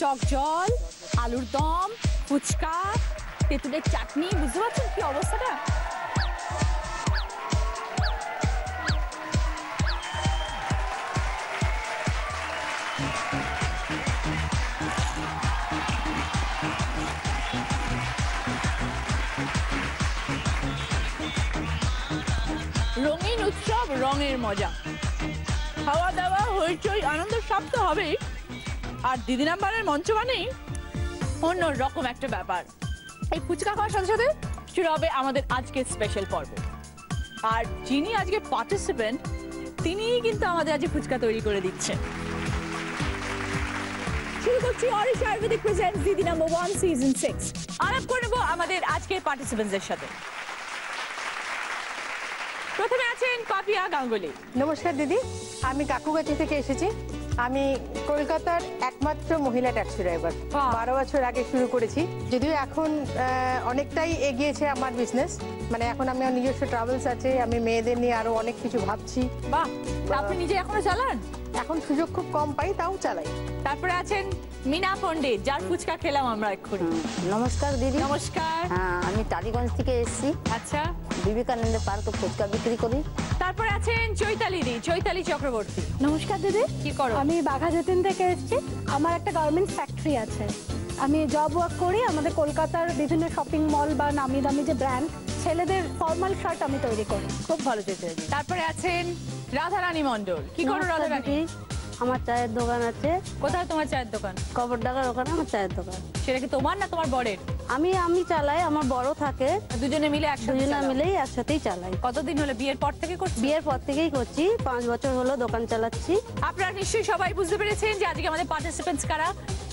টক জল, আলুর দম, ফুচকা, তেঁতুলের চাটনি, বুঝতে পারছেন কি অবস্থাটা? রঙিন উৎসব, রঙের মজা, খাওয়া দাওয়া, হইচই, আনন্দ সব তো হবেই। আর দিদি নাম্বারের মঞ্চ মানেই অন্য রকম একটা ব্যাপার। এই ফুচকা খাওয়ার সাথে সাথে শুরু হবে আমাদের আজকের স্পেশাল পর্ব। আর যিনি আজকে পার্টিসিপেন্ট তিনিই কিন্তু আমাদের আজকে ফুচকা তৈরি করে দিচ্ছেন। শুরু করছি অরিশ আয়ুর্বেদিক প্রেজেন্টস দিদি নাম্বার 1 সিজন 6। আলাপ করে নেব আমাদের আজকের পার্টিসিপেন্টদের সাথে। প্রথমে আছেন পাপিয়া গাঙ্গুলি। নমস্কার দিদি, আমি কাকুগাছি থেকে এসেছি। আমি কলকাতার একমাত্র মহিলা ট্যাক্সি ড্রাইভার। 12 বছর আগে শুরু করেছি, যদিও এখন অনেকটাই এগিয়েছে আমার বিজনেস। মানে এখন আমি নিজস্ব ট্রাভেলস আছে, আমি মেয়েদের নিয়ে আরো অনেক কিছু ভাবছি। বাহ, আপনি নিজে এখনো চালান? এখন সুযোগ খুব কম পাই, তাও চালাই। তারপরে আছেন মিনা পণ্ডিত, যার ফুচকা খেলাম আমরা এক্ষুনি। নমস্কার দিদি। নমস্কার। হ্যাঁ, আমি টালিগঞ্জ থেকে এসেছি। আচ্ছা, বিবেকানন্দ পার্কে ফুচকা বিক্রি করি। তারপরে আছেন চৈতালি দি, চৈতালি চক্রবর্তী। নমস্কার দিদি। কি করো? আমি বাঘাযতীন থেকে এসেছি। আমার একটা গার্মেন্টস ফ্যাক্টরি আছে, আমি জব ওয়ার্ক করি। আমাদের কলকাতার বিভিন্ন শপিং মল বা নামি দামি যে ব্র্যান্ড, ছেলেদের ফর্মাল শার্ট আমি তৈরি করি। খুব ভালো চৈতালি। তারপরে আছেন রাধারানী মণ্ডল। কি করো রাধারানী? আমার চায়ের দোকান আছে। কোথায় তোমার চায়ের দোকান? কবরডাঙ্গার ওখানে আমার চায়ের দোকান। সেটা কি তোমার না তোমার বরের? আমি চালাই, আমার বড় থাকে। দুজনে মিলে একসাথে? দুজনে মিলেই একসাথেই চালাই। কতদিন হলো বিয়ের পর থেকে করছি? বিয়ের পর থেকেই করছি, 5 বছর হলো দোকান চালাচ্ছি। আপনারা নিশ্চয়ই সবাই বুঝতে পেরেছেন যে আজকে আমাদের পার্টিসিপেন্টস কারা।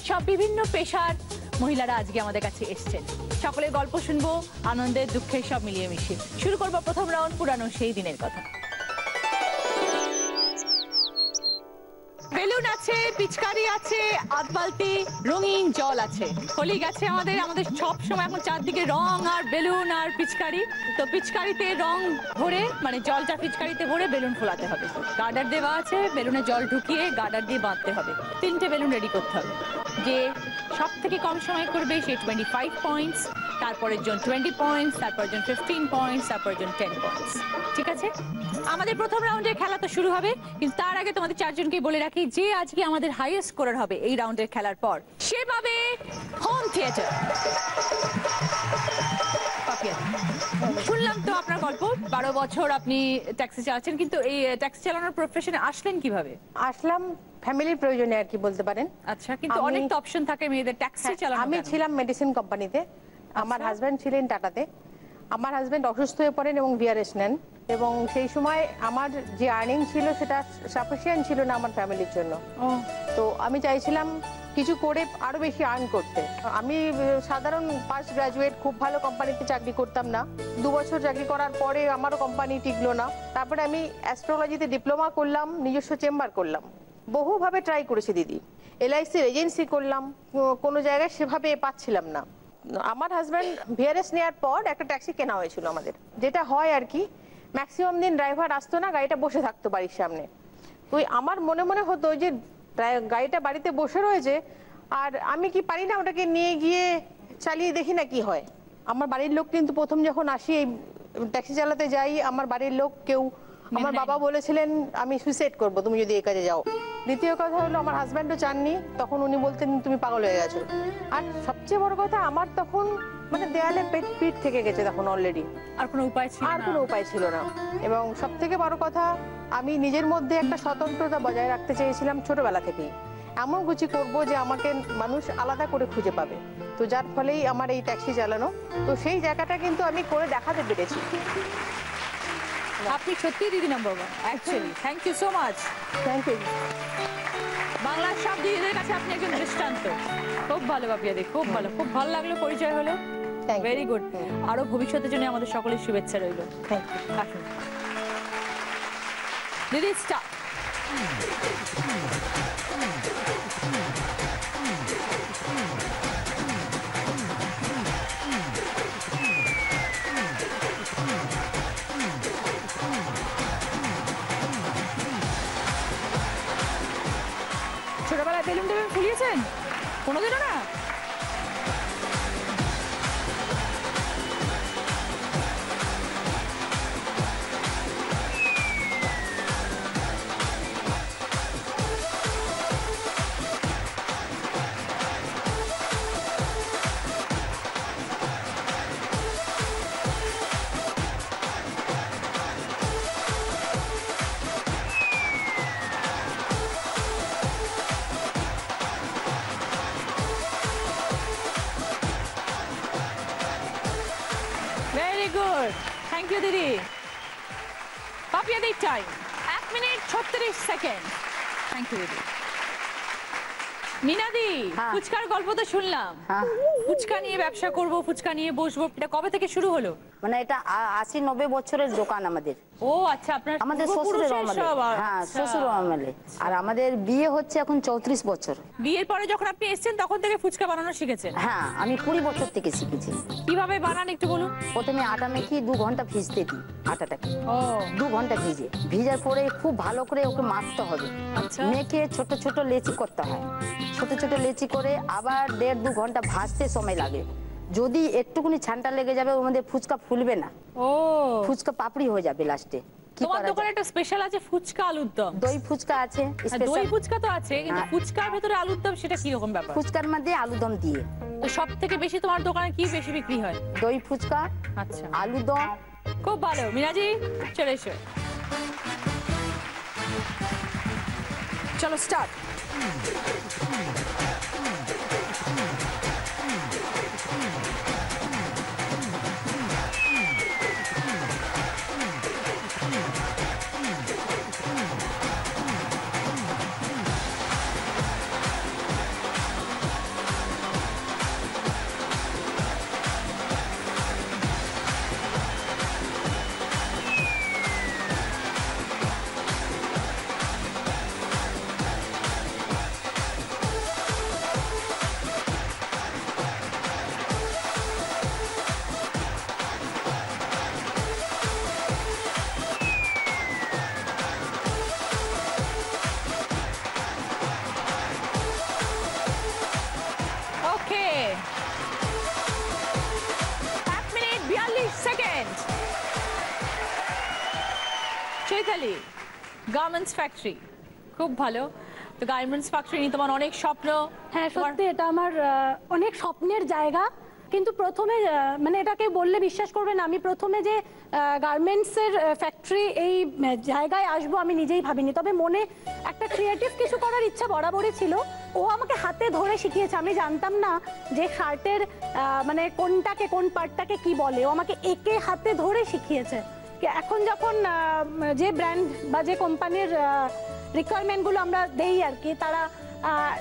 সব বিভিন্ন পেশার মহিলারা আজকে আমাদের কাছে এসেছেন। সকলের গল্প শুনবো, আনন্দের দুঃখের সব মিলিয়ে মিশিয়ে। শুরু করবো প্রথম রাউন্ড, পুরানো সেই দিনের কথা। বেলুন আছে, পিচকারি আছে, আতবালতি, রঙিন জল আছে। হোলি গেছে আমাদের সব সময় এখন চারদিকে রং আর বেলুন আর পিচকারি। তো পিচকারিতে রং ভরে, মানে জলটা পিচকারিতে ভরে বেলুন ফোলাতে হবে। গার্ডার দেওয়া আছে, বেলুনে জল ঢুকিয়ে গার্ডার দিয়ে বাঁধতে হবে। 3টে বেলুন রেডি করতে হবে। যে সব থেকে কম সময় করবে সে 25 পয়েন্টস, তারপরের জন 20 পয়েন্টস, তারপরের জন 15 পয়েন্টস, তারপরের জন 10 পয়েন্টস। ঠিক আছে, আমাদের প্রথম রাউন্ডের খেলা তো শুরু হবে। কিন্তু তার আগে তোমাদের চারজনকে বলে রাখি, যে আজকে আমাদের হাইয়েস্ট স্কোরার হবে এই রাউন্ডের খেলার পর, সে পাবে হোম থিয়েটার। শুনলাম তো আপনার গল্প, 12 বছর আপনি ট্যাক্সি চালাচ্ছেন, কিন্তু এই ট্যাক্সি চালানোর প্রফেশনে আসলেন কিভাবে? আসলাম ফ্যামিলির প্রয়োজনে আর কি বলতে পারেন। আচ্ছা, কিন্তু অনেক তো অপশন থাকে মেয়েদের ট্যাক্সি চালানো। আমি ছিলাম মেডিসিন কোম্পানিতে, আমার হাজব্যান্ড ছিলেন টাটাতে। আমার হাজব্যান্ড অসুস্থ হয়ে পড়েন এবং ভিআরএস নেন, এবং সেই সময় আমার যে আর্নিং ছিল সেটা সাফিসিয়েন্ট ছিল না আমার ফ্যামিলির জন্য। তো আমি চাইছিলাম কিছু করে আরো বেশি আর্ন করতে। আমি সাধারণ ফার্স্ট গ্রাজুয়েট, খুব ভালো কোম্পানিতে চাকরি করতাম না। 2 বছর চাকরি করার পরে আমারও কোম্পানি টিকলো না। তারপরে আমি অ্যাস্ট্রোলজিতে ডিপ্লোমা করলাম, নিজস্ব চেম্বার করলাম। বহুভাবে ট্রাই করেছি দিদি, এলআইসির এজেন্সি করলাম, কোনো জায়গায় সেভাবে পাচ্ছিলাম না। আমার হাজব্যান্ড ভিআরএস নেওয়ার পর একটা ট্যাক্সি কেনা হয়েছিল আমাদের। যেটা হয় আর কি, ম্যাক্সিমাম দিন ড্রাইভার আসতো না, গাড়িটা বসে থাকতো বাড়ির সামনে। তো আমার মনে হতো যে গাড়িটা বাড়িতে বসে রয়েছে, আর আমি কি পারি না ওটাকে নিয়ে গিয়ে চালিয়ে দেখি না কি হয়। আমার বাড়ির লোক কিন্তু প্রথম যখন আসি এই ট্যাক্সি চালাতে যাই, আমার বাড়ির লোক কেউ, আমার বাবা বলেছিলেন আমি সুইসাইড করবো তুমি যদি এই কাজে যাও। দ্বিতীয় কথা হলো আমার হাজব্যান্ডও চাননি, তখন উনি বলতেন তুমি পাগল হয়ে গেছো। আর সবচেয়ে বড় কথা, আমার তখন মানে দেয়ালে পিঠ থেকে গেছে তখন অলরেডি, আর কোনো উপায় ছিল না। এবং সব থেকে বড় কথা, আমি নিজের মধ্যে একটা স্বতন্ত্রতা বজায় রাখতে চেয়েছিলাম ছোটবেলা থেকেই। এমন কিছু করবো যে আমাকে মানুষ আলাদা করে খুঁজে পাবে। তো যার ফলেই আমার এই ট্যাক্সি চালানো। তো সেই জায়গাটা কিন্তু আমি করে দেখাতে পেরেছি। আপনি সত্যি দিদি number 1 actually. Thank you so much. Thank you. বাংলার সব দিদিদের কাছে আপনি একজন দৃষ্টান্ত। খুব ভালো পাপিয়া দি, খুব ভালো, খুব ভালো লাগলো, পরিচয় হলো। Very good. আরো ভবিষ্যতের জন্য আমাদের সকলের শুভেচ্ছা রইল। Thank you. আসুন দিদি, স্টার্ট। খেয়েছেন কোনোদিনও না? Very good. Thank you, দিদি। পাপিয়াদির time 1 minute 36 second. Thank you দিদি। মিনাদি, হ্যাঁ। ফুচকার গল্প তো শুনলাম। হ্যাঁ। ফুচকা নিয়ে ব্যবসা করব, ফুচকা নিয়ে বসবো, এটা কবে থেকে শুরু হলো? মানে এটা 80-90 বছরের দোকান আমাদের। ও আচ্ছা, আপনার আমাদের শ্বশুরের পূর্বপুরুষের আমলে। সব, হ্যাঁ, আচ্ছা। শ্বশুরের আমলে। আর আমাদের বিয়ে হচ্ছে এখন 34 বছর। বিয়ের পরে যখন আপনি এসেছেন তখন থেকে ফুচকা বানানো শিখেছেন? হ্যাঁ, আমি 20 বছর থেকে শিখেছি। কিভাবে বানান একটু বলুন। প্রথমে আটা মেখে 2 ঘন্টা ভিজতে দিই আটাটাকে। ও 2 ঘন্টা ভিজে, ভিজার পরে খুব ভালো করে ওকে মাখতে হবে। আচ্ছা। মেখে ছোট ছোট লেচি করতে হয়। ছোট ছোট লেচি করে আবার 1.5-2 ঘন্টা ভাজতে সময় লাগে। যদি একটুকুনি ছানটা লেগে যাবে ওর মধ্যে ফুচকা ফুলবে না, ও ফুচকা পাপড়ি হয়ে যাবে লাস্টে। কি তোমার করা দোকানে যায়? একটা স্পেশাল আছে ফুচকা আলুর দম। দই ফুচকা আছে হ্যাঁ, দই স্পেশাল। ফুচকা তো আছে, কিন্তু হ্যাঁ। ফুচকার ভেতরে আলুর দম সেটা কি রকম ব্যাপার? ফুচকার মধ্যে আলুদম দিয়ে। তো সব থেকে বেশি তোমার দোকানে কি বেশি বিক্রি হয়? দই ফুচকা, আচ্ছা, আলুদম। খুব ভালো। মিনাজি চলে এসো। চলো স্টার্ট। ওকে, 1 minute 42 second. Chaitali, garments factory, খুব ভালো। তো গার্মেন্টস ফ্যাক্টরি নিয়ে তোমার অনেক স্বপ্ন। হ্যাঁ তোমার- সত্যি এটা আমার অনেক স্বপ্নের জায়গা। কিন্তু প্রথমে মানে এটাকে বললে বিশ্বাস করবে না, আমি প্রথমে যে গার্মেন্টসের ফ্যাক্টরি এই জায়গায় আসবো আমি নিজেই ভাবিনি। তবে মনে একটা ক্রিয়েটিভ কিছু করার ইচ্ছা বরাবরই ছিল। ও আমাকে হাতে ধরে শিখিয়েছে। আমি জানতাম না যে শার্টের মানে কোনটাকে কোন পার্টটাকে কি বলে। ও আমাকে একে হাতে ধরে শিখিয়েছে। এখন যখন যে ব্র্যান্ড বা যে কোম্পানির রিকোয়ারমেন্টগুলো আমরা দেই আর কি, তারা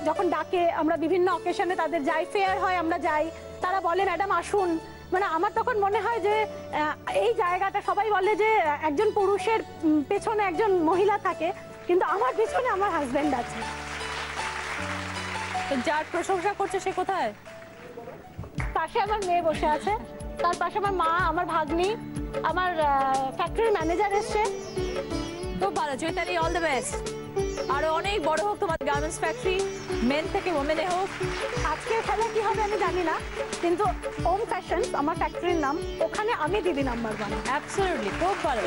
যখন ডাকে আমরা বিভিন্ন অকেশনে তাদের যাই, ফেয়ার হয় আমরা যাই, তারা বলে ম্যাডাম আসুন। মানে আমার তখন মনে হয় যে এই জায়গাটা, সবাই বলে যে একজন পুরুষের পেছনে একজন মহিলা থাকে, কিন্তু আমার পেছনে আমার হাজবেন্ড আছে। তো যার প্রশংসা করছে সে কোথায়? পাশে আমার মেয়ে বসে আছে, তার পাশে আমার মা, আমার ভাগ্নি, আমার ফ্যাক্টরির ম্যানেজার এসছে। খুব ভালো চৈতালি, অল দ্য বেস্ট। আরো অনেক বড় হোক তোমার গার্মেন্টস ফ্যাক্টরি, মেন থেকে ওমেনে হোক। আজকের খেলা কি হবে আমি জানি না, কিন্তু ওম ফ্যাশন আমার ফ্যাক্টরির নাম, ওখানে আমি দিদি নাম্বার 1। অ্যাবসলিউটলি, খুব ভালো।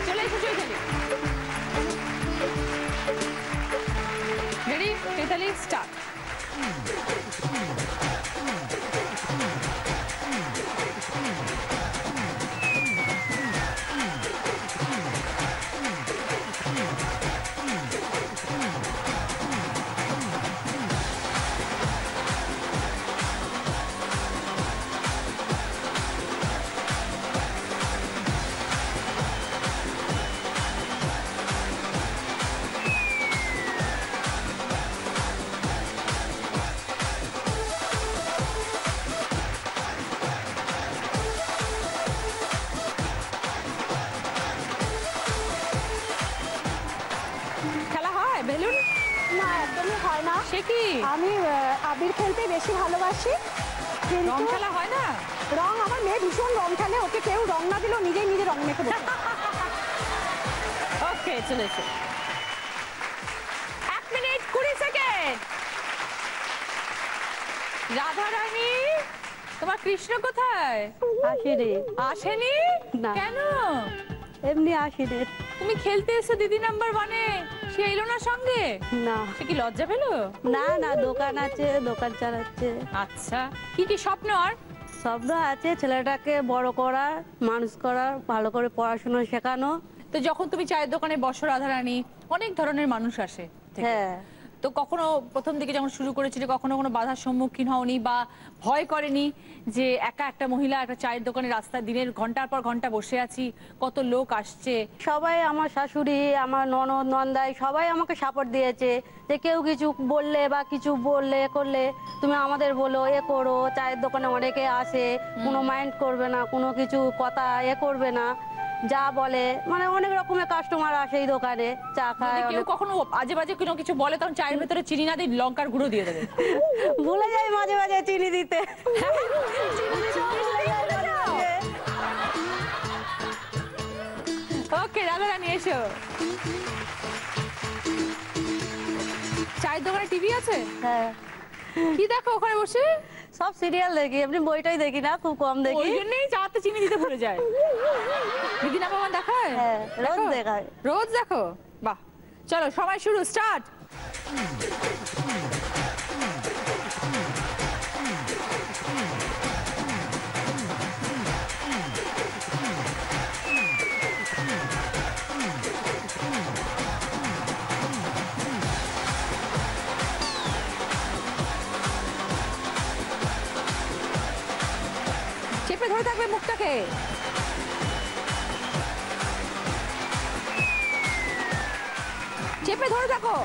চলে এসো চৈতালি। রেডি? চৈতালি স্টার্ট। খেলা হয় বেলুন? না একদমই হয় না। সে কি আমি আবির খেলতে বেশি ভালোবাসি, কিন্তু রং খেলা হয় না? রং, আমার মেয়ে ভীষণ রং খেলে, ওকে কেউ রং না দিলেও নিজেই নিজে রং মেখে দেবে। ওকে চলে এসো। 1 মিনিট 20 সেকেন্ড। রাধারানী, তোমার কৃষ্ণ কোথায়? আসিনি, আসেনি? না। কেন? এমনি আসিনি। তুমি খেলতে এসে দিদি নাম্বার 1-এ, সে এলো না সঙ্গে? না সে কি লজ্জা পেলো? না না, দোকান আছে, দোকান চালাচ্ছে। আচ্ছা, কি কি স্বপ্ন আর? স্বপ্ন আছে ছেলেটাকে বড় করা, মানুষ করা, ভালো করে পড়াশোনা শেখানো। তো যখন তুমি চায়ের দোকানে বসো রাধারানী, অনেক ধরনের মানুষ আসে থেকে। হ্যাঁ, তো কখনো প্রথম দিকে যখন শুরু করেছিলে কখনো কোনো বাধার সম্মুখীন হওনি বা ভয় করেনি যে একা একটা মহিলা একটা চায়ের দোকানে রাস্তায় দিনের ঘন্টার পর ঘন্টা বসে আছি, কত লোক আসছে? সবাই, আমার শাশুড়ি, আমার ননদ নন্দাই সবাই আমাকে সাপোর্ট দিয়েছে যে কেউ কিছু বললে বা কিছু বললে এ করলে তুমি আমাদের বলো, এ করো, চায়ের দোকানে অনেকে আসে, কোনো মাইন্ড করবে না, কোনো কিছু কথা এ করবে না, যা বলে, মানে অনেক রকমের কাস্টমার আসে এই দোকানে চা খায়। যদি কেউ কখনো আজে বাজে কোনো কিছু বলে তখন চায়ের ভেতরে চিনি না দিয়ে লঙ্কার গুঁড়ো দিয়ে দেবে। ভুলে যাই মাঝে মাঝে চিনি দিতে। ওকে রাধারানী, এসো। চায়ের দোকানে টিভি আছে? হ্যাঁ, কি দেখো ওখানে বসে? সব সিরিয়াল দেখি, এমনি বইটাই দেখি না, খুব কম দেখি। ওই জন্যই চাতে চিনি দিতে ভুলে যায়। দিদি নাম্বার 1 দেখায়? হ্যাঁ, রোজ দেখো? দেখায়। রোজ দেখো? বাহ, চলো সময় শুরু, স্টার্ট। চেপে ধরে থাকবে মুখটাকে। চেপে ধরে থাকো।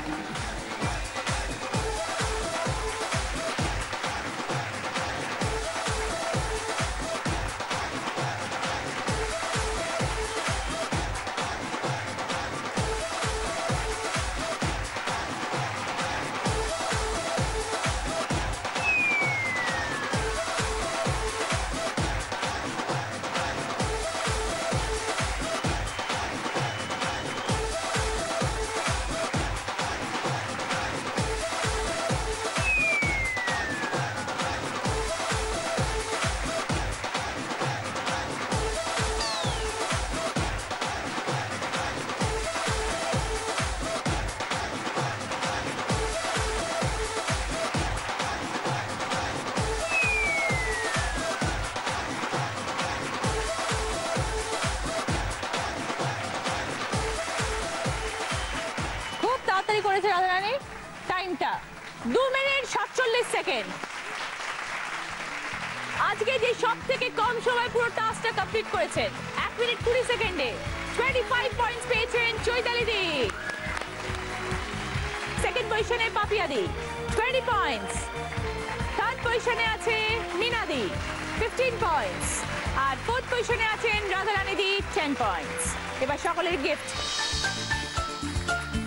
খুব তাড়াতাড়ি করেছে রাধারানী। টাইমটা 2 মিনিট 47 সেকেন্ড। আজকে যে সব থেকে কম সময় পুরো টাস্কটা কমপ্লিট করেছেন 1 মিনিট 20 সেকেন্ডে 25 পয়েন্টস পেয়েছেন চৈতালি দি। সেকেন্ড পজিশনে পাপিয়া দি 20 পয়েন্টস। থার্ড পজিশনে আছে মিনা দি 15 পয়েন্টস। আর ফোর্থ পজিশনে আছেন রাধারানী দি 10 পয়েন্টস। এবার সকলের গিফট।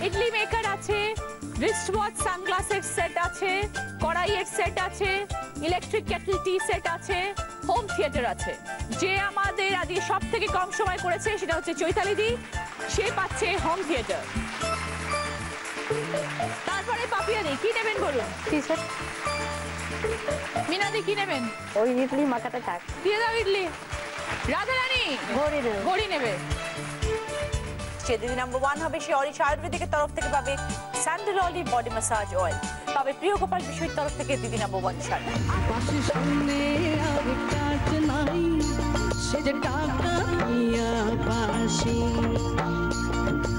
ইডলি মেকার আছে, রিস্ট ওয়াচ সানগ্লাসের সেট আছে, কড়াইয়ের সেট আছে, ইলেকট্রিক কেটল টি সেট আছে, হোম থিয়েটার আছে। যে আমাদের আজকে সব থেকে কম সময় করেছে সেটা হচ্ছে চৈতালি দি, সে পাচ্ছে হোম থিয়েটার। তারপরে পাপিয়া দি কি নেবেন বলুন? T shirt. মিনা দি কি নেবেন? ওই ইডলি মাখাটা থাক। দিয়ে দাও ইডলি। রাধারানী ঘড়ি দেব। ঘড়ি নেবে। দিদি নাম্বার 1 হবে সে অরিশ আয়ুর্বেদিকের তরফ থেকে পাবে sandal oil body massage oil, পাবে প্রিয় গোপাল বিষয়ের তরফ থেকে দিদি নাম্বার 1 শাড়ি। পাশে শুনে আর কাজ নাই, সে যে টাকা নিয়া বাসি,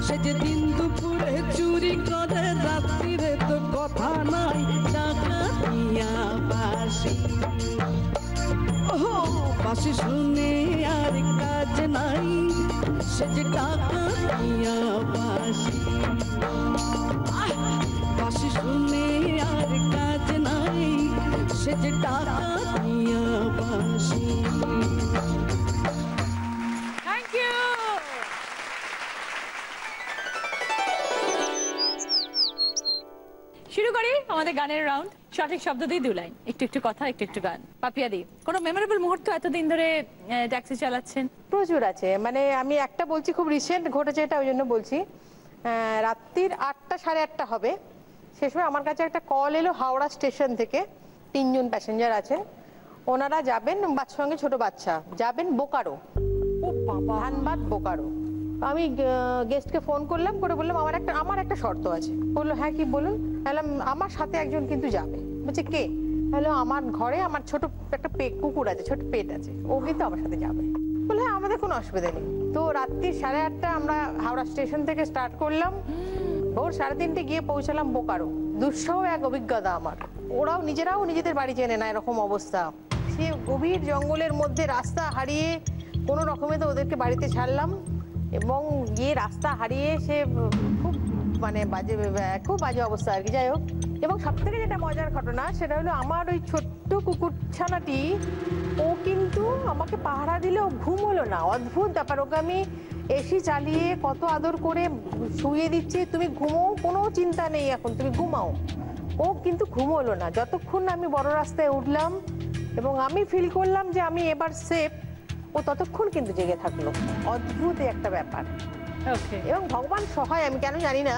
সে যে দিন দুপুরে চুরি করে, রাত্রিরে তো কথা নাই, টাকা নিয়া বাসি। ও পাশে শুনে আর কাজ নাই, সে যে টাকা নিয়া বাসি। পাশে শুনে আর কাজ নাই, সে যে টাকা নিয়া বাসি। Thank you. শুরু করি আমাদের গানের রাউন্ড। সঠিক শব্দ দিয়ে 2 লাইন, একটু একটু কথা, একটু একটু গান। পাপিয়া দি, কোনো মেমোরেবল মুহূর্ত এতদিন ধরে ট্যাক্সি চালাচ্ছেন? প্রচুর আছে, মানে আমি একটা বলছি, খুব রিসেন্ট ঘটেছে এটা, ওই জন্য বলছি। রাত্রির 8টা 8:30 হবে, সে সময় আমার কাছে একটা কল এলো হাওড়া স্টেশন থেকে 3 জন প্যাসেঞ্জার আছেন, ওনারা যাবেন সঙ্গে ছোট বাচ্চা, যাবেন বোকারো, ধানবাদ বোকারো। আমি গেস্টকে ফোন করলাম, করে বললাম আমার একটা শর্ত আছে। বললো হ্যাঁ কি বলুন। বললাম আমার সাথে একজন কিন্তু যাবে। বলছে কে? হ্যালো, আমার ঘরে আমার ছোট একটা কুকুর আছে, ছোট পেট আছে, ও কিন্তু আমার সাথে যাবে। বলে হ্যাঁ, আমাদের কোনো অসুবিধা নেই। তো রাত্রি 8:30 আমরা হাওড়া স্টেশন থেকে স্টার্ট করলাম, ভোর 3:30 গিয়ে পৌঁছালাম বোকারো। দুঃসহ এক অভিজ্ঞতা আমার। ওরাও নিজেদের বাড়ি চেনে না, এরকম অবস্থা। সে গভীর জঙ্গলের মধ্যে রাস্তা হারিয়ে কোনো রকমে তো ওদেরকে বাড়িতে ছাড়লাম, এবং গিয়ে রাস্তা হারিয়ে সে খুব বাজে অবস্থা আর কি। যাই হোক, এবং সব থেকে যেটা মজার ঘটনা সেটা হলো আমার ওই ছোট্ট কুকুর ছানাটি, ও কিন্তু আমাকে পাহারা দিলেও ঘুম হলো না। অদ্ভুত ব্যাপার। ওকে আমি এসি চালিয়ে কত আদর করে শুয়ে দিচ্ছি, তুমি ঘুমোও, কোনো চিন্তা নেই, এখন তুমি ঘুমাও। ও কিন্তু ঘুম হলো না যতক্ষণ আমি বড় রাস্তায় উঠলাম এবং আমি ফিল করলাম যে আমি এবার সেফ, ও ততক্ষণ কিন্তু জেগে থাকলো। অদ্ভুত একটা ব্যাপার। এবং ভগবান সহায়, আমি কেন জানি না,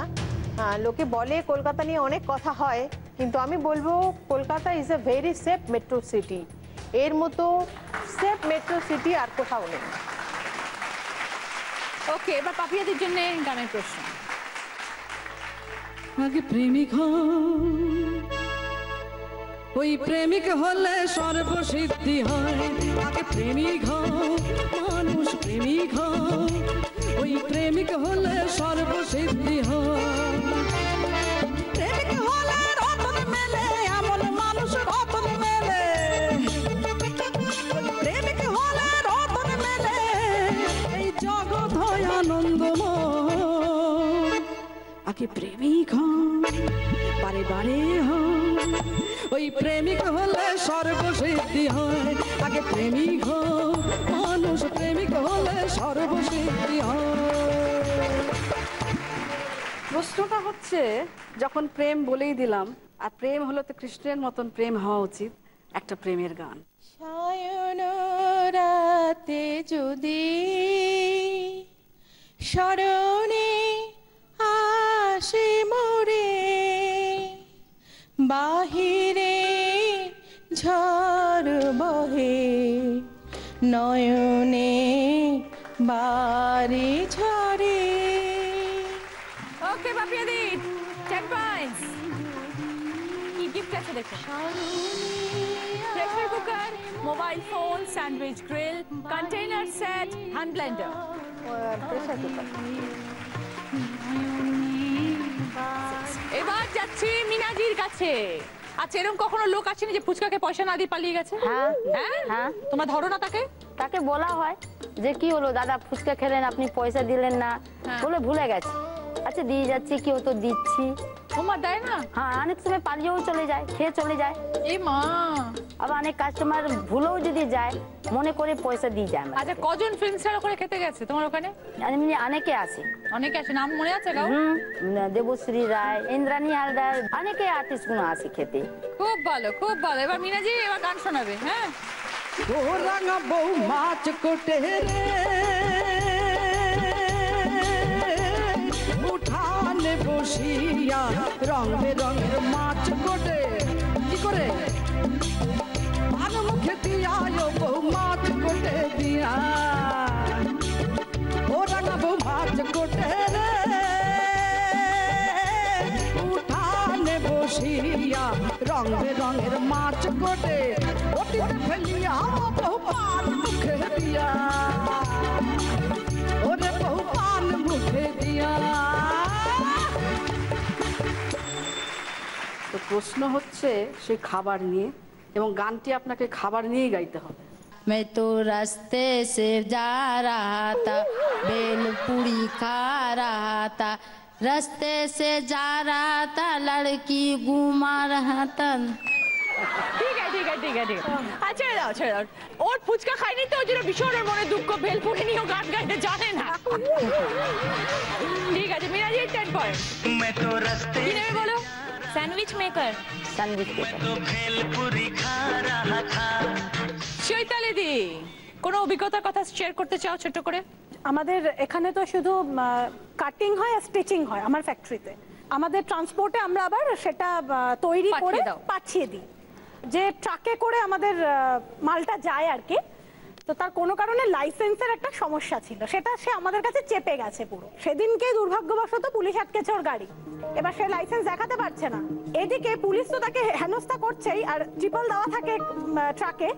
লোকে বলে কলকাতা নিয়ে অনেক কথা হয়, কিন্তু আমি বলবো Kolkata is a very safe metro city. এর মতো সেফ মেট্রো সিটি আর কোথাও নেই। ওকে, এবার পাপিয়াদের জন্য গানের প্রশ্ন। আগে প্রেমিক ওই প্রেমিক হলে সর্বসিদ্ধি হয়। আগে প্রেমিক মানুষ প্রেমিক ওই প্রেমিক হলে সর্বসিদ্ধি হয়। প্রেমিক হলে রতন মেলে, এমন মানুষ রতন মেলে। প্রেমিক হলে রতন মেলে, এই জগৎ হয় আনন্দময়। আগে প্রেমিক বারে বারে ওই প্রেমিক হলে সর্বসিদ্ধি হয়। আগে প্রেমিক মানুষ প্রেমিক হলে সর্বসিদ্ধি হয়। প্রশ্নটা হচ্ছে, যখন প্রেম বলেই দিলাম, আর প্রেম হলো তো কৃষ্ণের মতন প্রেম হওয়া উচিত, একটা প্রেমের গান। সায়ন রাতে যদি স্মরণে আসে মোরে, বাহিরে ঝড় বহে, নয়নে বাড়ি ঝরে। ওকে পাপিয়াদি, 10 পয়েন্টস। কি গিফট আছে দেখো? Pressure cooker, mobile phone, sandwich grill, container set, hand Blender. Pressure cooker. এবার যাচ্ছি মিনাজির কাছে। আচ্ছা, এরকম কখনো লোক আসেনি যে ফুচকাকে পয়সা না দিয়ে পালিয়ে গেছে? হ্যাঁ হ্যাঁ, তোমরা ধরো না তাকে? তাকে বলা হয় যে কি হলো দাদা, ফুচকা খেলেন, আপনি পয়সা দিলেন না। বলে ভুলে গেছে। আচ্ছা দিয়ে যাচ্ছি, কি হতো দিচ্ছি। তোমার দেয় না? হ্যাঁ, অনেক সময় পালিয়েও চলে যায়, খেয়ে চলে যায়। এ মা। আবার অনেক কাস্টমার ভুলেও যদি যায়, মনে করে পয়সা দিয়ে যায়। আচ্ছা, কজন ফিল্ম স্টার করে খেতে গেছে তোমার ওখানে? এমনি অনেকে আসে। অনেকে আসে, নাম মনে আছে কাউ? দেবশ্রী রায়, ইন্দ্রাণী হালদার, অনেকে আর্টিস্ট গুলো আসে খেতে। খুব ভালো, খুব ভালো। এবার মিনাজি এবার গান শোনাবে। হ্যাঁ, রাঙা বউ মাছ কোটে রে, উঠানে বসিয়া রং বেরঙের মাছ কোটে। কি করে? পান মুখে দিয়া বউ মাছ কোটে দিয়া, ও রাঙা বউ মাছ কোটে রে, উঠানে বসিয়া রং বেরঙের মাছ কোটে। ওটিতে ফেলিয়া বহু পান মুখে দিয়া, ওরে বহু পান মুখে দিয়া। তো প্রশ্ন হচ্ছে সেই খাবার নিয়ে, এবং গানটি আপনাকে খাবার নিয়েই গাইতে হবে। मैं तो रास्ते से जा रहा था, बेलपूरी खा रहा था, रास्ते से जा रहा था, लड़की घुमा रहा था। ঠিক আছে, ঠিক আছে, ঠিক আছে, ঠিক আছে। আচ্ছা, ছেড়ে দাও, ছেড়ে দাও। ওর ফুচকা খাইনি তো, ওর জন্য ভীষণ ওর মনে দুঃখ। ভেলপুরি নিয়েও গান গাইতে জানে না। ঠিক আছে, মিনাজি 10 পয়েন্ট। কি নেবে বলো? Sandwich maker. স্যান্ডউইচ চৈতালি দি, কোনো অভিজ্ঞতার কথা শেয়ার করতে চাও ছোট করে? আমাদের এখানে তো শুধু কাটিং হয় আর স্টিচিং হয় আমার ফ্যাক্টরিতে। আমাদের ট্রান্সপোর্টে আমরা আবার সেটা তৈরি করে পাঠিয়ে দিই। যে ট্রাকে করে আমাদের মালটা যায় আর কি, তো তার কোনো কারণে লাইসেন্সের একটা সমস্যা ছিল, সেটা সে আমাদের কাছে চেপে গেছে পুরো। সেদিনকে দুর্ভাগ্যবশত পুলিশ আটকেছে ওর গাড়ি, এবার সে লাইসেন্স দেখাতে পারছে না। এদিকে পুলিশ তো তাকে হেনস্থা করছেই, আর ট্রিপল দেওয়া থাকে ট্রাকে,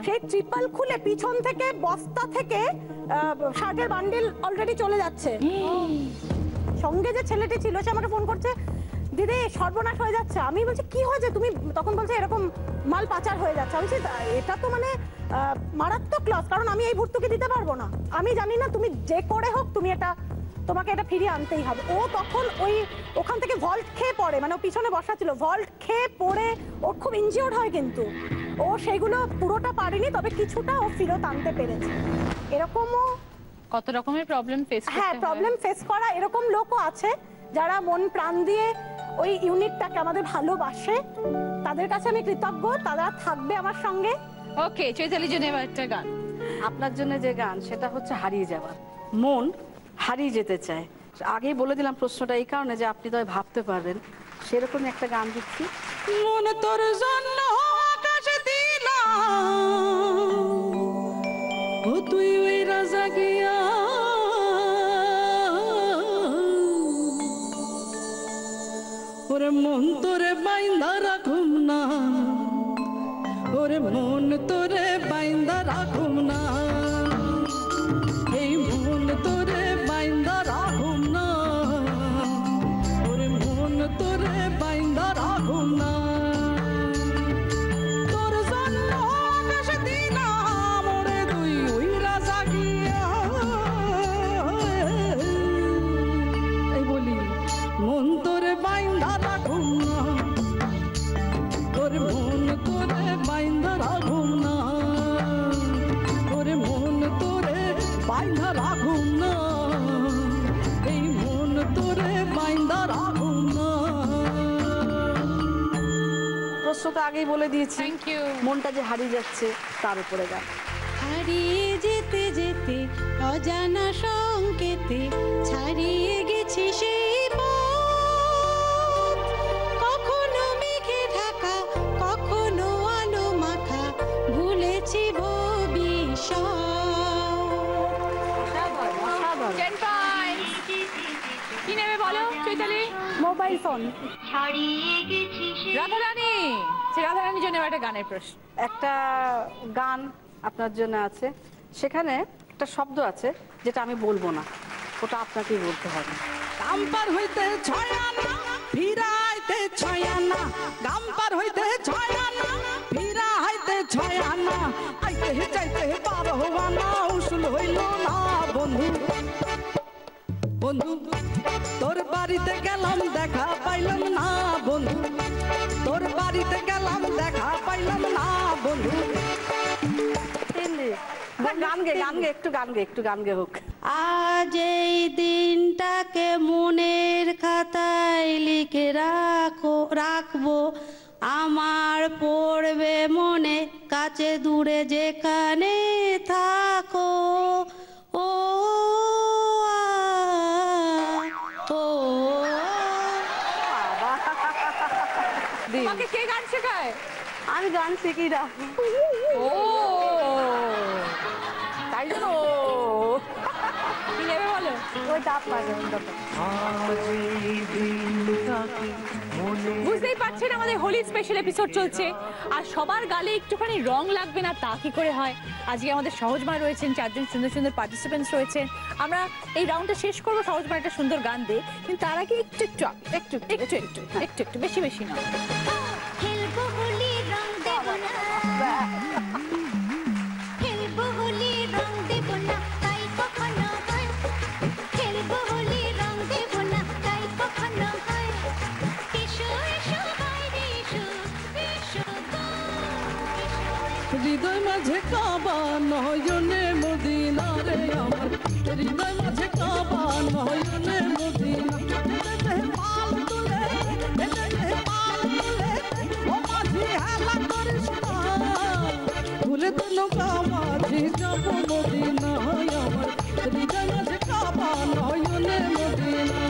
সেই ট্রিপল খুলে পিছন থেকে বস্তা থেকে শার্টের বান্ডিল অলরেডি চলে যাচ্ছে। সঙ্গে যে ছেলেটি ছিল সে আমাকে ফোন করছে, দিদি সর্বনাশ হয়ে যাচ্ছে। আমি বলছি কি হয়েছে তুমি? তখন বলছে এরকম মাল পাচার হয়ে যাচ্ছে। আমি বলছি এটা তো মানে মারাত্মক লস, কারণ আমি এই ভর্তুকি দিতে পারবো না। আমি জানি না, তুমি যে করে হোক তুমি তোমাকে এটা ফিরিয়ে আনতেই হবে। ও তখন ওখান থেকে ভল্ট খেয়ে পড়ে, মানে ও পিছনে বসা ছিল, ভল্ট খেয়ে পড়ে ওর খুব ইনজিওর্ড হয়, কিন্তু ও সেগুলো পুরোটা পারেনি, তবে কিছুটা ও ফেরত আনতে পেরেছে। এরকমও কত রকমের প্রবলেম ফেস করতে হয়। হ্যাঁ, প্রবলেম ফেস করা এরকম লোকও আছে যারা মন প্রাণ দিয়ে ওই ইউনিটটাকে আমাদের ভালোবাসে। তাদের কাছে আমি কৃতজ্ঞ, তারা থাকবে আমার সঙ্গে। ওকে, চৈতালির জন্য এবার একটা গান। আপনার জন্য যে গান সেটা হচ্ছে হারিয়ে যাওয়া। মন হারিয়ে যেতে চায়। আগেই বলে দিলাম প্রশ্নটা এই কারণে যে আপনি তো ভাবতে পারবেন, সেরকম একটা গান দিচ্ছি। মন তোর জন্য আকাশে দিলাম, ও তুই ওই রাজা গিয়া, ওরে মন তোরে বাইন্দা রাখুম না, ওরে মন তোরে বাইন্দা রাখুম না, এই মন তোরে বাইন্দা রাখুম না, ওরে মন তোরে বাইন্দা রাখুম না। তোর জন্য আকাশে দিলাম, ওরে তুই ওই রাজা গিয়া, এই বলি মন তোরে বাইন্দা রাখুম না, ওরে মন তোরে বাইন্দা রাখুম না, ওরে মন তোরে বাইন্দা রাখুম না, এই মন তোরে বাইন্দা রাখুম না। প্রশ্নটা আগেই বলে দিয়েছি। Thank you. মনটা যে হারিয়ে যাচ্ছে তার উপরে গান। হারিয়ে যেতে যেতে অজানা সংকেতে ছাড়িয়ে গেছি সেই পথ, কখনো মেঘে ঢাকা কখনো আলো মাখা, ভুলেছি ভবিষ্যৎ। 10 পয়েন্টস। কি নেবে বলো চৈতালি? Mobile phone. রাধারানী, রাধারানীর জন্য এবার একটা গানের প্রশ্ন। একটা গান আপনার জন্য আছে, সেখানে একটা শব্দ আছে যেটা আমি বলবো না, ওটা আপনাকেই বলতে হবে। গাম্পার হইতে ছয়ানা ফিরাইতে ছয়ানা, গাম্পার হইতে ছয়ানা ফিরাইতে ছয়ানা, আইতে যাইতে পার হওয়ানা, উসুল হইল না বন্ধু। বন্ধু তোর বাড়িতে গেলাম দেখা পাইলাম না বন্ধু, তোর বাড়িতে গেলাম দেখা পাইলাম না বন্ধু। গান গে একটু গান গে হোক। আজ এই দিনটাকে মনের খাতায় লিখে রাখবো, আমার পড়বে মনে, কাছে দূরে যেখানে থাকো। ও তোমাকে কে গান শেখায়? আমি গান শিখি না। ও তাই জন্য কি নেবে বলো? ওইটা আপনার বুঝতেই পারছেন আমাদের হোলি স্পেশাল এপিসোড চলছে, আর সবার গালে একটুখানি রং লাগবে না তা কি করে হয়? আজকে আমাদের সহজমা রয়েছেন, 4 জন সুন্দর সুন্দর পার্টিসিপেন্টস রয়েছেন। আমরা এই রাউন্ডটা শেষ করবো সহজমা একটা সুন্দর গান দিয়ে, কিন্তু তার আগে একটু বেশি বেশি না। হৃদয় মাঝে কাবা নয়নে মদিনা রে আমার, হৃদয় মাঝে কাবা নয়নে মদিনা, পাল তুলে পাল তুলে ও মাঝি হেলা করিস না, ভুলে তো নৌকা মাঝি যাব মদিনা আমার, হৃদয় মাঝে কাবা নয়নে মদিনা।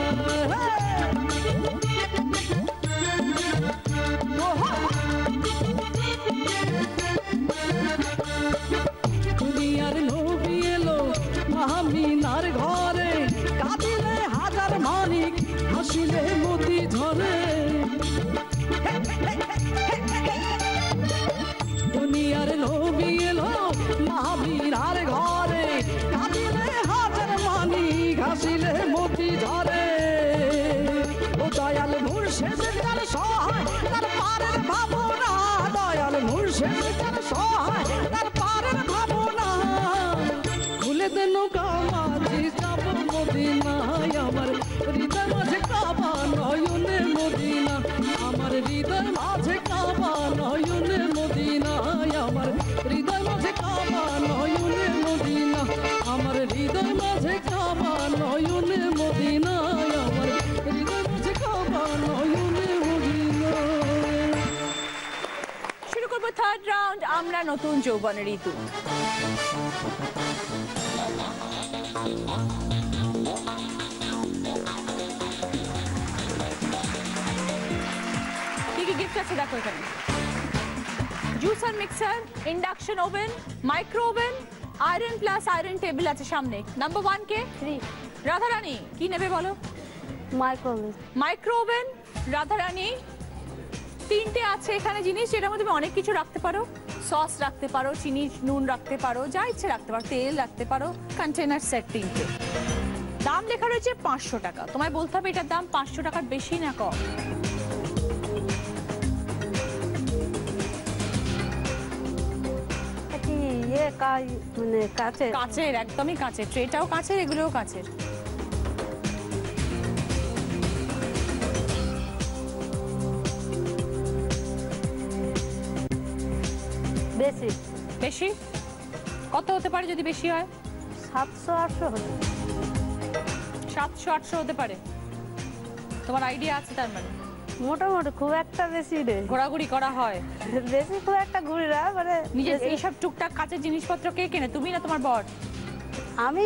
নতুন যৌবনের ঋতু। কি কি গিফট আছে দেখো এখানে। Juicer, mixer, induction oven, micro oven, iron plus iron table আছে সামনে। নাম্বার 1 কে? 3 রাধারানী কি নেবে বলো? মাইক্রোওয়েভ। Micro oven Radharani. 3টে আছে এখানে জিনিস, যেটার মধ্যে তুমি অনেক কিছু রাখতে পারো। সস রাখতে পারো, চিনি নুন রাখতে পারো, যা ইচ্ছে রাখতে পারো, তেল রাখতে পারো। কন্টেনার সেট 3টে। দাম লেখা রয়েছে 500 টাকা। তোমায় বলতে হবে এটার দাম 500 টাকার বেশি না কম। কি মানে কাছে কাচের, একদমই কাচের। ট্রেটাও কাচের, এগুলোও কাচের। বেশি বেশি কত হতে পারে যদি বেশি হয়? 700-800 হলো। 700-800 হতে পারে। তোমার আইডিয়া আছে তার মানে? মোটামুটি খুব একটা বেশি নেই। ঘোরাঘুরি করা হয়? বেশি খুব একটা ঘুরি না, মানে নিজের এইসব টুকটাক কাচের জিনিসপত্র কে কেনে, তুমি না তোমার বর? আমি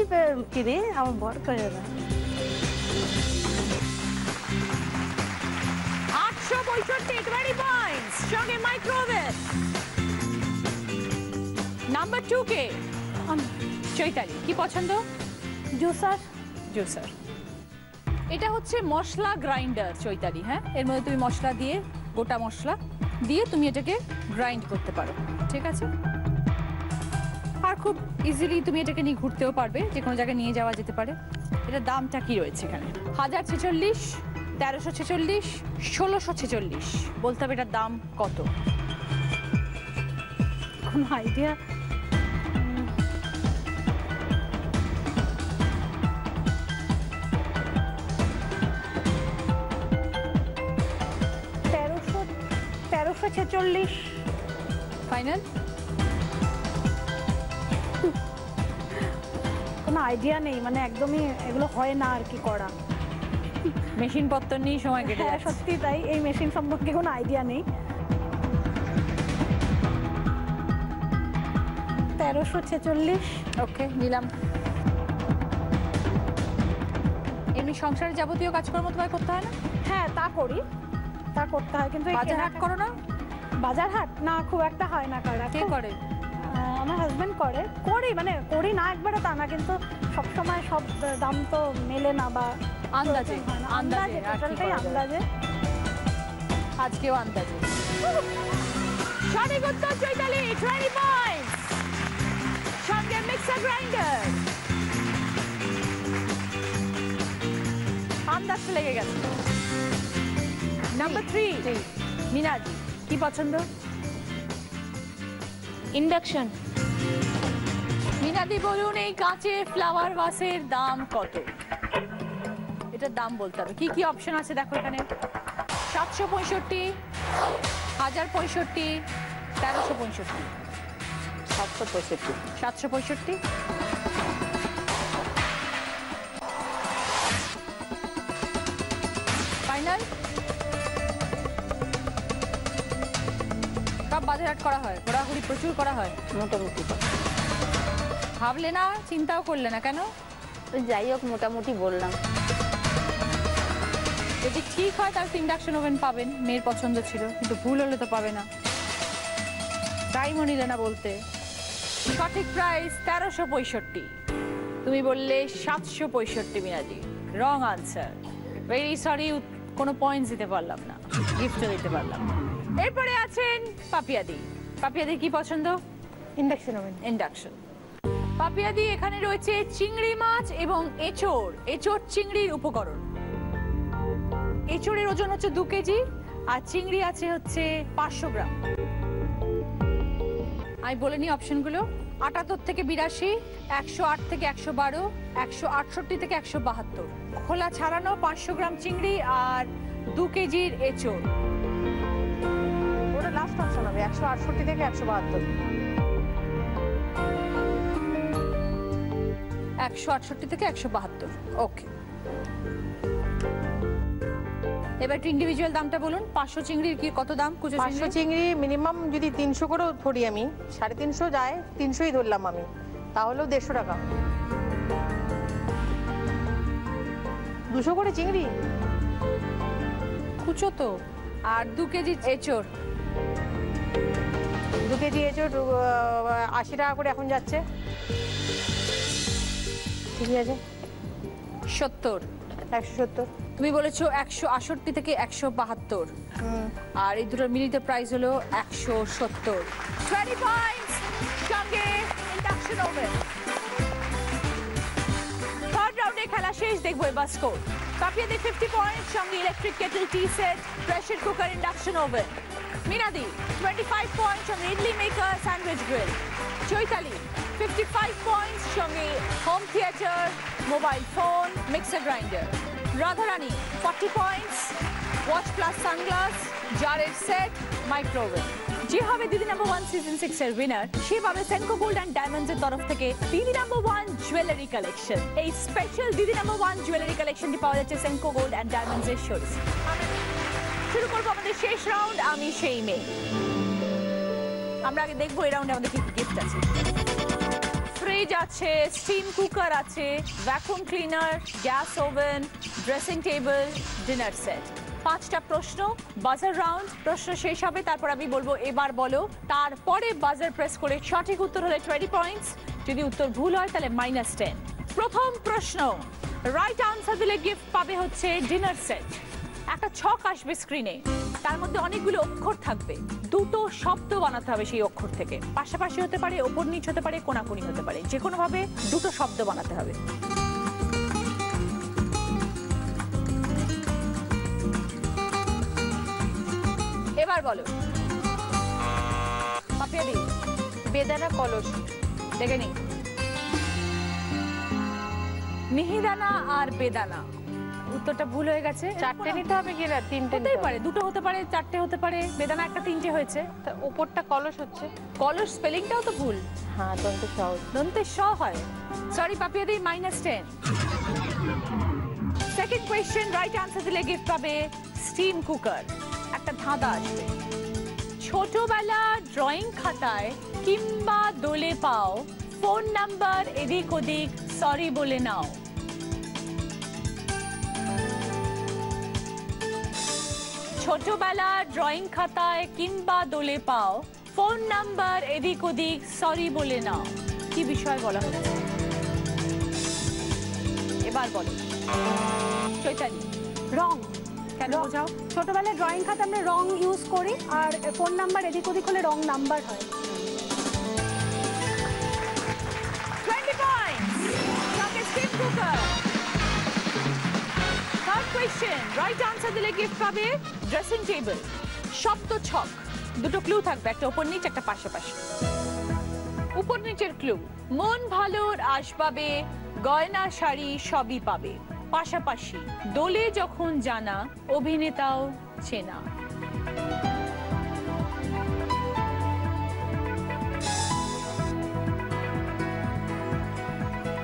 কিনি, আমার বর করে না। 865 20 পয়েন্টস সঙ্গে মাইক্রোওয়েভ। নাম্বার 2 কে? চৈতালি কি পছন্দ? জুসার। জুসার। এটা হচ্ছে মশলা গ্রাইন্ডার চৈতালি। হ্যাঁ, এর মধ্যে তুমি মশলা দিয়ে, গোটা মশলা দিয়ে তুমি এটাকে গ্রাইন্ড করতে পারো, ঠিক আছে? আর খুব ইজিলি তুমি এটাকে নিয়ে ঘুরতেও পারবে, যে কোনো জায়গায় নিয়ে যাওয়া যেতে পারে। এটার দামটা কি রয়েছে এখানে? 1046, 1346, 1646। বলতে হবে এটার দাম কত। কোনো আইডিয়া? $1346। ফাইনাল? কোনো আইডিয়া নেই, মানে একদমই এগুলো হয় না আর কি করা। মেশিন পত্র নিয়ে সময় কেটে হ্যাঁ যাচ্ছে। সত্যি তাই, এই মেশিন সম্পর্কে কোনো আইডিয়া নেই। 1346। ওকে, নিলাম। এমনি সংসারে যাবতীয় কাজকর্ম তোমায় করতে হয় না? হ্যাঁ তা করি, তা করতে হয়, কিন্তু এই বাজার হাট করো না? বাজার হাট না, খুব একটা হয় না করা। কে করে? আমার হাজবেন্ড করে। করি মানে করি না একবারে তা না, কিন্তু সব সময় সব দাম তো মেলে না, বা আন্দাজে, হয় না। আন্দাজে, আর কি টোটালটাই করা যাবে? আন্দাজে। আজকেও আন্দাজে। সঠিক উত্তর চৈতালি, 20 পয়েন্টস সঙ্গে মিক্সার গ্রাইন্ডার। আন্দাজটা লেগে গেছে। নাম্বার 3 মিনাজি কি পছন্দ? ইন্ডাকশন। মিনাদি বলুন এই কাঁচের ফ্লাওয়ার ভাসের দাম কত? এটার দাম বলতে হবে। কি কি অপশন আছে দেখো এখানে। 765, 1065, 1365। 765। 765। ফাইনাল? সব বাজার হাট করা হয়, ঘোরাঘুরি প্রচুর করা হয়? মোটামুটি ভাবলে না, চিন্তাও করলে না কেন? যাই হোক মোটামুটি বললাম। যদি ঠিক হয় তাহলে ইন্ডাকশন ওভেন পাবেন, মেয়ের পছন্দ ছিল, কিন্তু ভুল হলে তো পাবে না। টাইমও নিলে না বলতে। সঠিক প্রাইস 1365। তুমি বললে 765 মিনাজি। Wrong answer. ভেরি সরি, কোনো পয়েন্টস দিতে পারলাম না, গিফটও দিতে পারলাম না। এরপরে আছেন পাপিয়াদি। পাপিয়াদি কি পছন্দ? Induction oven. ইন্ডাকশন। পাপিয়াদি এখানে রয়েছে চিংড়ি মাছ এবং এঁচোড়। এঁচোড় চিংড়ির উপকরণ। এঁচোড়ের ওজন হচ্ছে 2 কেজি আর চিংড়ি আছে হচ্ছে 500 গ্রাম। আমি বলে নিই অপশনগুলো। 78 থেকে 82, 108 থেকে 112, 168 থেকে 172। খোলা ছাড়ানো 500 গ্রাম চিংড়ি আর 2 কেজির এঁচোড়। ওটা লাস্ট অপশন হবে 168 থেকে 172। 168 থেকে 172। ওকে। এবার একটু ইন্ডিভিজুয়াল দামটা বলুন। 500 চিংড়ির কি কত দাম? কুচো 500 চিংড়ি মিনিমাম যদি 300 করেও ধরি আমি, 350 যায়, 300ই ধরলাম আমি, তাহলেও 150 টাকা। 200 করে চিংড়ি কুচো তো। আর 2 কেজি এঁচোড়। 2 কেজি এঁচোড় 80 টাকা করে এখন যাচ্ছে। ঠিক আছে, 70। 170। তুমি বলেছো 168 থেকে 172, আর এই দুটোর মিলিত প্রাইস হলো 170। 20 পয়েন্টস সঙ্গে ইন্ডাকশন ওভেন। থার্ড রাউন্ডে খেলা শেষ, দেখবো এবার স্কোর। পাপিয়াদি 50 পয়েন্ট, সঙ্গে electric kettle, tea set, pressure cooker, induction oven. মিনাদি 25 পয়েন্ট, সঙ্গে idli maker, sandwich grill. Chaitali 55 points, সঙ্গে home theatre, mobile phone, mixer grinder. Radharani 40 points, watch plus sunglass, জারের সেট, মাইক্রোওয়েভ। যে হবে দিদি নাম্বার 1 সিজন 6 এর উইনার, সে পাবে সেনকো গোল্ড অ্যান্ড ডায়মন্ডস এর তরফ থেকে দিদি নাম্বার 1 জুয়েলারি কালেকশন। এই স্পেশাল দিদি নাম্বার 1 জুয়েলারি কালেকশনটি পাওয়া যাচ্ছে সেনকো গোল্ড অ্যান্ড ডায়মন্ডস এর শোরুমে। শুরু করবো আমাদের শেষ রাউন্ড, আমি সেই মেয়ে। আমরা আগে দেখবো এই রাউন্ডে আমাদের কি গিফট আছে। ফ্রিজ আছে, স্টিম কুকার আছে, vacuum cleaner, gas oven, dressing table, dinner set. 5টা প্রশ্ন, বাজার রাউন্ড। প্রশ্ন শেষ হবে, তারপর আমি বলবো এবার বলো, তারপরে বাজার প্রেস করে সঠিক উত্তর হলে 20 পয়েন্টস, যদি উত্তর ভুল হয় তাহলে -10। প্রথম প্রশ্ন, রাইট আনসার দিলে গিফট পাবে হচ্ছে ডিনার সেট। একটা ছক আসবে স্ক্রিনে, তার মধ্যে অনেকগুলো অক্ষর থাকবে, দুটো শব্দ বানাতে হবে সেই অক্ষর থেকে। পাশাপাশি হতে পারে, ওপর নিচ হতে পারে, কোনাকুনি হতে পারে, যে কোনো ভাবে দুটো শব্দ বানাতে হবে। এবার বলো। পাপিয়াদি বেদানা কলস। দেখে নি। মিহিদানা আর বেদানা, উত্তরটা ভুল হয়ে গেছে। 4টে নিতে হবে কি না? 3টে হতেই পারে, দুটো হতে পারে, 4টে হতে পারে। বেদানা একটা 3টে হয়েছে। উপরটা কলস হচ্ছে। কলস স্পেলিংটাও তো ভুল। হ্যাঁ, দন্তে স। দন্তে স হয়। সরি পাপিয়াদি, -10। সেকেন্ড কোয়েশ্চেন, রাইট আনসার দিলে গিফট পাবে স্টিম কুকার। একটা ধাঁধা আসবে। ছোটবেলা ড্রয়িং খাতায় কিংবা দোলে পাও, ফোন নাম্বার এদিক ওদিক সরি বলে নাও। ছোটবেলা ড্রয়িং খাতায় কিংবা দোলে পাও, ফোন নাম্বার এদিক ওদিক সরি বলে নাও। কি বিষয় বলা হচ্ছে এবার বলো। চৈতালি। রং। কেন বোঝাও? ছোটবেলায় ড্রয়িং খাতা আমরা রং ইউজ করি, আর ফোন নাম্বার এদিক ওদিক হলে রং নাম্বার হয়। 20 পয়েন্টস, সঙ্গে steam cooker. Third question, right answer দিলে গিফট পাবে ড্রেসিং টেবিল। শব্দ ছক, দুটো ক্লু থাকবে, একটা উপর নিচ, একটা পাশাপাশি। উপর নিচের ক্লু, মন ভালোর আসবাবে, গয়না শাড়ি সবই পাবে, পাশাপাশি দোলে যখন জানা, অভিনেতাও চেনা।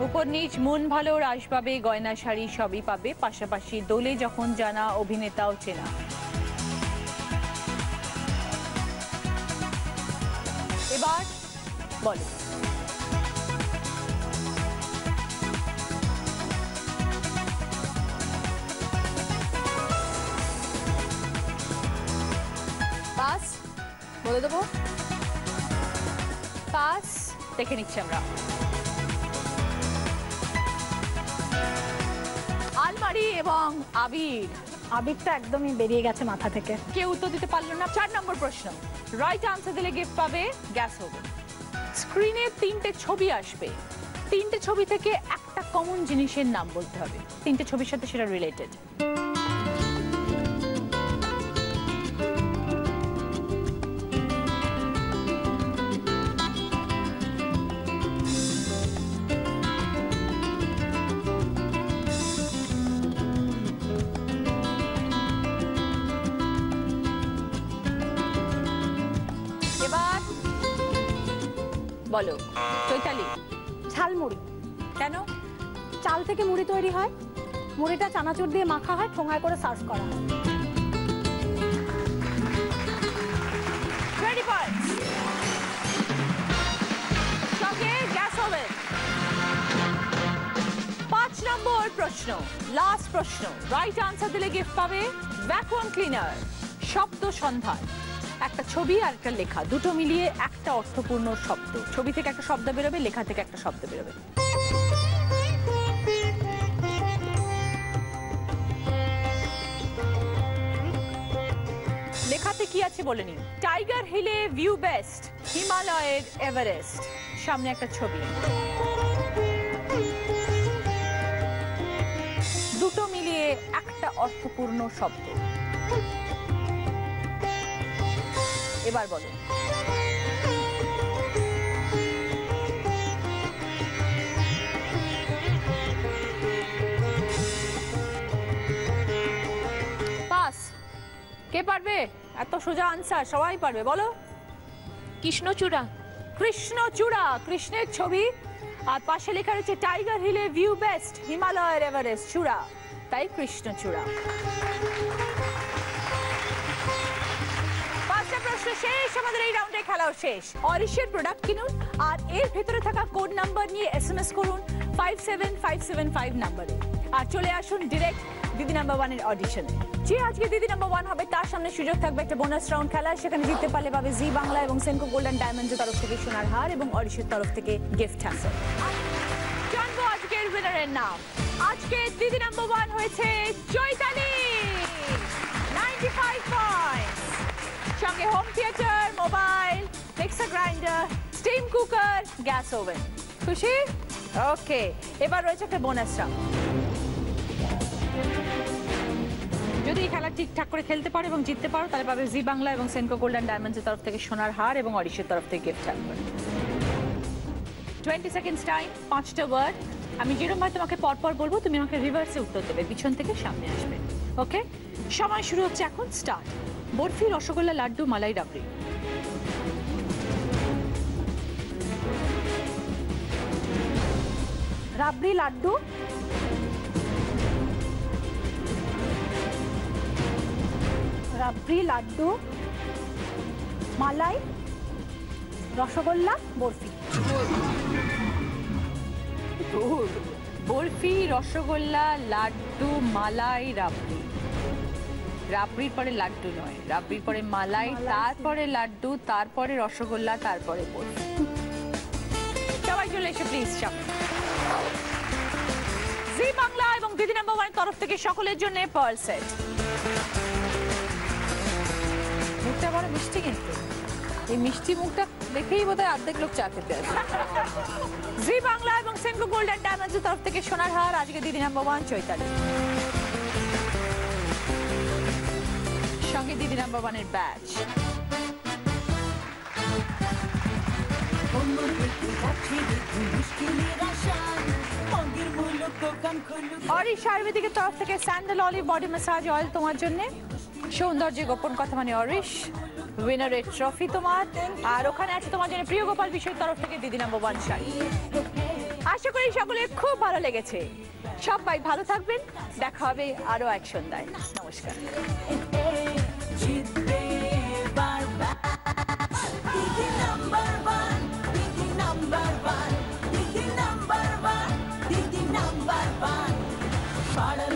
উপর নিচ, মন ভালোর আসবাবে, গয়না শাড়ি সবই পাবে, পাশাপাশি দোলে যখন জানা, অভিনেতাও চেনা। এবার বলো। পাস বলে দেবো। পাস, দেখে নিচ্ছি আমরা। আলমারি এবং আবির। আবিরটা একদমই বেরিয়ে গেছে মাথা থেকে। কেউ উত্তর দিতে পারলো না। 4 নম্বর প্রশ্ন, রাইট আনসার দিলে গিফট পাবে গ্যাস ওভেন। স্ক্রিনে 3টে ছবি আসবে, 3টে ছবি থেকে একটা কমন জিনিসের নাম বলতে হবে, 3টে ছবির সাথে সেটা রিলেটেড। এবার বলো। চৈতালি। ঝালমুড়ি। কেন? চাল থেকে মুড়ি তৈরি হয়, মুড়িটা চানাচুর দিয়ে মাখা হয়, ঠোঙায় করে সার্ভ করা হয়। লাস্ট প্রশ্ন, রাইট আনসার দিলে গিফট পাবে ভ্যাকুয়াম ক্লিনার। শব্দ সন্ধান, একটা ছবি আর একটা লেখা, দুটো মিলিয়ে একটা অর্থপূর্ণ শব্দ। ছবি থেকে একটা শব্দ বেরোবে, লেখা থেকে একটা শব্দ বেরোবে। লেখাতে কি আছে বলে নি। টাইগার হিলে ভিউ বেস্ট, হিমালয়ের এভারেস্ট, সামনে একটা ছবি, দুটো মিলিয়ে একটা অর্থপূর্ণ শব্দ। এবার বলো। পাস। কে পারবে? এত সোজা আনসার, সবাই পারবে, বলো। কৃষ্ণচূড়া। কৃষ্ণচূড়া, কৃষ্ণের ছবি, আর পাশে লেখা রয়েছে টাইগার হিলে ভিউ বেস্ট, হিমালয়ের এভারেস্ট চূড়া, তাই কৃষ্ণচূড়া। পাঁচটা প্রশ্ন শেষ, আমাদের এই রাউন্ডে খেলাও শেষ। অরিশের প্রোডাক্ট কিনুন আর এর ভেতরে থাকা কোড নাম্বার নিয়ে SMS করুন 57575 নম্বরে, আর চলে আসুন ডিরেক্ট দিদি নাম্বার 1 এর অডিশনে। যে আজকে দিদি নাম্বার 1 হবে তার সামনে সুযোগ থাকবে একটা বোনাস রাউন্ড খেলার, সেখানে জিততে পারলে পাবে জি বাংলা এবং সেনকো গোল্ড অ্যান্ড ডায়মন্ডসের তরফ থেকে সোনার হার এবং অরিশের তরফ থেকে গিফট হ্যাসেল। জানবো আজকের উইনারের নাম। আজকে দিদি নাম্বার 1 হয়েছে চৈতালি, 95 পয়েন্টস, সঙ্গে home theatre, mobile, mixer grinder, steam cooker, gas oven. খুশি? ওকে, এবার রয়েছে একটা বোনাস রাউন্ড। যদি এই খেলা ঠিকঠাক করে খেলতে পারো এবং জিততে পারো তাহলে পাবে জি বাংলা এবং সেনকো গোল্ড অ্যান্ড ডায়মন্ডসের তরফ থেকে সোনার হার এবং অরিশের তরফ থেকে গিফট হ্যাম্পার। 20 সেকেন্ডস টাইম, 5টা ওয়ার্ড। আমি যেরকম ভাবে তোমাকে পরপর বলবো তুমি আমাকে রিভার্সে উত্তর দেবে, পিছন থেকে সামনে আসবে। ওকে, সময় শুরু হচ্ছে এখন, স্টার্ট। বরফি, রসগোল্লা, লাড্ডু, মালাই, রাবড়ি। রাবড়ি, লাড্ডু, রাবড়ি, লাড্ডু, মালাই, রসগোল্লা, বরফি। বরফি, রসগোল্লা, লাড্ডু, মালাই, রাবড়ি। রাবড়ির পরে লাড্ডু নয়, রাবড়ির পরে মালাই, তারপরে লাড্ডু, তারপরে রসগোল্লা, তারপরে বরফি। সবাই চলে এসে প্লিজ সামনে। জি বাংলা এবং দিদি নাম্বার 1 তরফ থেকে সকলের জন্য পার্ল সেট। মুখটা বড় মিষ্টি, কিন্তু এই মিষ্টি মুখটা দেখেই বোধহয় অর্ধেক লোক চা খেতে আসে। জি বাংলা এবং সেনকো গোল্ড অ্যান্ড ডায়মন্ডসের তরফ থেকে সোনার হার, আজকে দিদি নাম্বার 1 চৈতালি, সঙ্গে দিদি নাম্বার 1 এর ব্যাচ। অরিশ আয়ুর্বেদিকের তরফ থেকে sandal olive body massage oil তোমার জন্য। সৌন্দর্যের গোপন কথা মানে অরিশ, উইনারের ট্রফি তোমার, আর ওখানে আছে তোমার জন্য প্রিয় গোপাল বিষয়ের তরফ থেকে দিদি নাম্বার 1 শাড়ি। আশা করি সকলের খুব ভালো লেগেছে। সবাই ভালো থাকবেন, দেখা হবে আরো এক সন্ধ্যায়। নমস্কার। Para